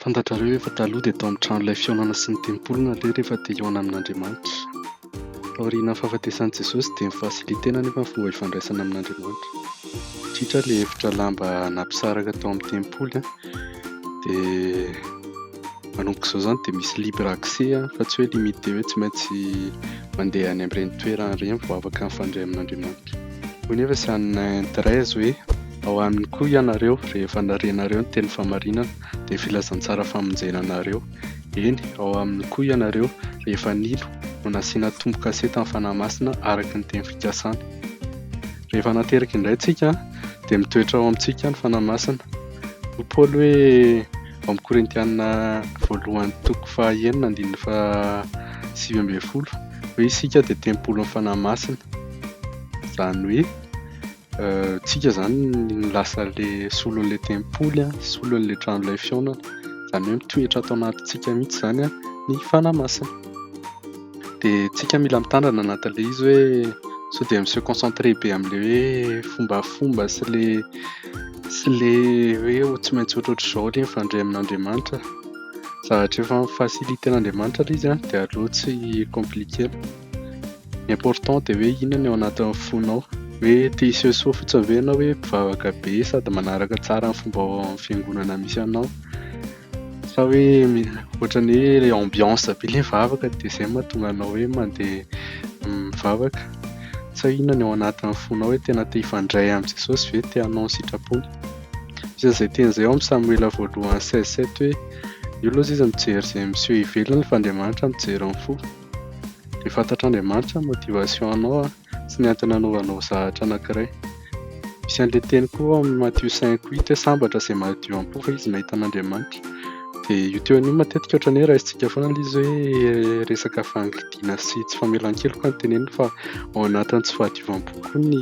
Fantatrareo efa taloha dia tao amin'ny trano ilay fihaonana sy ny tempolona ilay rehefa te hihaona amin'Andriamanitra. Taorian'ny fahafatesan'i Jesosy dia nifasilitena nefa ny fomba ifandraisana amin'Andriamanitra. Indrindra ilay efitra lamba nampisaraka tao amin'ny tempoly dia manomboka izao izany dia misy libre accès fa tsy hoe limité hoe tsy maintsy mandeha any amin'ireny toerana ireny vao afaka mifandray amin'Andriamanitra. Koa nefa sy hanina intéresse hoe ao aminy koa ianareo rehefa narenareo ny teny famarinana dia filazantsara famonjena anareo. Eny, ao aminy koa ianareo rehefa nilo no nasiana tombo-kasety amin'ny fanahy masina araka ny teny fikasana. Rehefa nateraka indray tsika dia mitoetra ao amintsika ny fanahy masina. Hoy Paoly hoe ao amin'ny Korintiana voalohany toko faha-enina andininy faha-20 hoe isika dia tempolin'ny fanahy masina. Izany hoe tsika izany ny lasa le solon'ilay tempoly, solon'ilay tranon'ilay fihaonana, izany hoe mitoetra atao anatintsika mihitsy izany ny fanahy masina. Dia tsika mila mitandrina anatin'ilay izy hoe sao dia mi-se concentrer be amin'ilay hoe fombafomba sy ilay hoe tsy maintsy ohatrohatr'izao ilay mifandray amin'Andriamanitra. Zavatra efa mifasiliten'Andriamanitra ilay izy dia aleo tsy compliquer. Ny important dia hoe inona ny ao anatin'ny fonao, hoe te hisehoseho fotsiny ve ianao hoe mpivavaka be sady manaraka tsara ny fomba amin'ny fiangonana misy anao, sa hoe ohatran'ny hoe ambiance be ilay mivavaka dia izay mahatonga anao hoe mandeha mivavaka, sa inona ny ao anatin'ny fonao hoe tena te hifandray amin'ny Jesosy ve te hanao ny sitrapony. Misy an'izay teny izay ao amin'ny Samuela voalohany 16:7 hoe io aloha izy mijery izay miseho ivelany fa Andriamanitra mijery ny fo. Dia fantatr'Andriamanitra ny motivation anao sy ny antony anaovanao zavatra anankiray. Misy an'ilay teny koa amin'ny Matthieu 5:8 hoe sambatra izay madio am-po fa izy mahita an'Andriamanitra. Dia io teo an'io matetika ohatran'ny hoe raisintsika foana ilay izy hoe resaka fangidiana sy tsy famelan-keloka ny teneniny fa ao anatin'ny tsy fahadiovam-po koa ny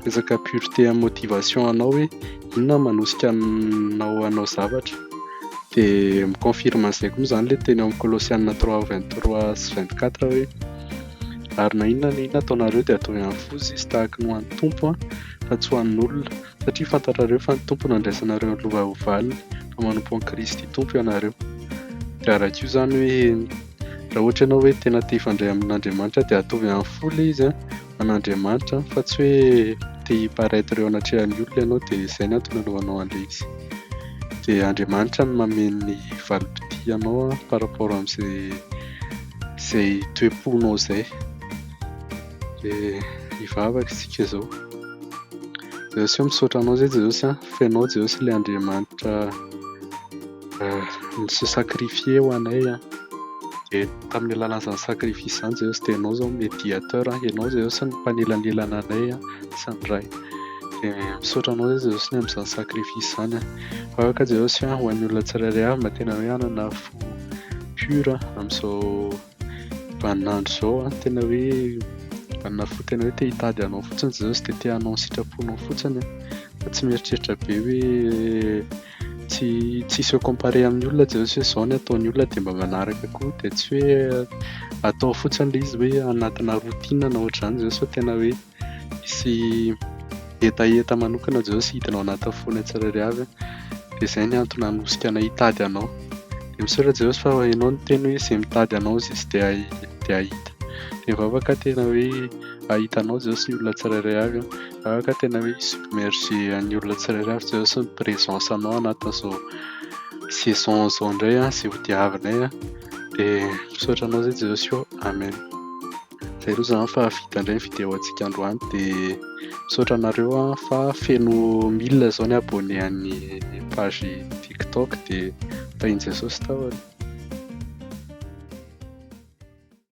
resaka pureté amin'ny motivation anao hoe inona manosika anao hanao zavatra. Dia miconfirme an'izay koa izany ilay teny ao amin'ny Colossiana 3:23 sy 24 hoe ary na inona ny inona ataonareo dia atao ihany fotsiny izy tahaka ny ho an'ny Tompo fa tsy ho an'olona, satria fantatrareo fa ny Tompo nandraisanareo ny lova ho valiny fa manompo an'i Kristy Tompo ianareo. Dia araka io izany hoe raha ohatra ianao hoe tena te hifandray amin'Andriamanitra dia ataovy ihany fo ilay izy an'Andriamanitra fa tsy hoe te hiparaître eo anatrehan'ny olona ianao dia izay ny antony anaovanao an'ilay izy. Dia Andriamanitra no mameno ny valim-potia anao par rapport amin'izay toe-ponao izay. Dia hivavaka isika izao. Jesosy misaotra anao izay Jesosy, fenao Jesosy ilay Andriamanitra se sacrifié ho anay. Dia tamin'ny alalan'izany sacrifice izany Jesosy dia ianao izao médiateur, ianao Jesosy ny mpanelanelana anay sy ny ray. Dia misaotra anao izay Jesosy amin'izany sacrifice izany. Afaka Jesosy ho an'ny olona tsirairay avy mba tena hoe hanana fo pur amin'izao vaninandro izao, tena hoe hanana fo tena hoe te hitady anao fotsiny Jesosy dia te hanao ny sitraponao fotsiny, fa tsy mieritreritra be hoe tsy hiseho comparer amin'ny olona Jesosy hoe izao ny ataon'ny olona dia mba manaraka koa, dia tsy hoe atao fotsiny ilay izy hoe anatina routine na ohatr'izany Jesosy fa tena hoe misy hetaheta manokana Jesosy hitanao anatin'ny fonay tsirairay avy. Dia izay ny antony hanosika anay hitady anao. Dia misaotra Jesosy fa ianao no teny hoe izay mitady anao izy dia hahita. Dia mivavaka tena hoe ahita anao Jesosy ny olona tsirairay avy, mivavaka tena hoe submerger ny olona tsirairay avy Jesosy ny présence anao anatin'izao saison izao indray izay ho diavinay. Dia misaotra anao izay Jesosy io. Amen. Izay aloha izany fa vita indray ny vidéo antsika androany dia misaotra anareo fa feno 1000 izao ny abonné an'ny page TikTok dia tahian Jesosy tahony.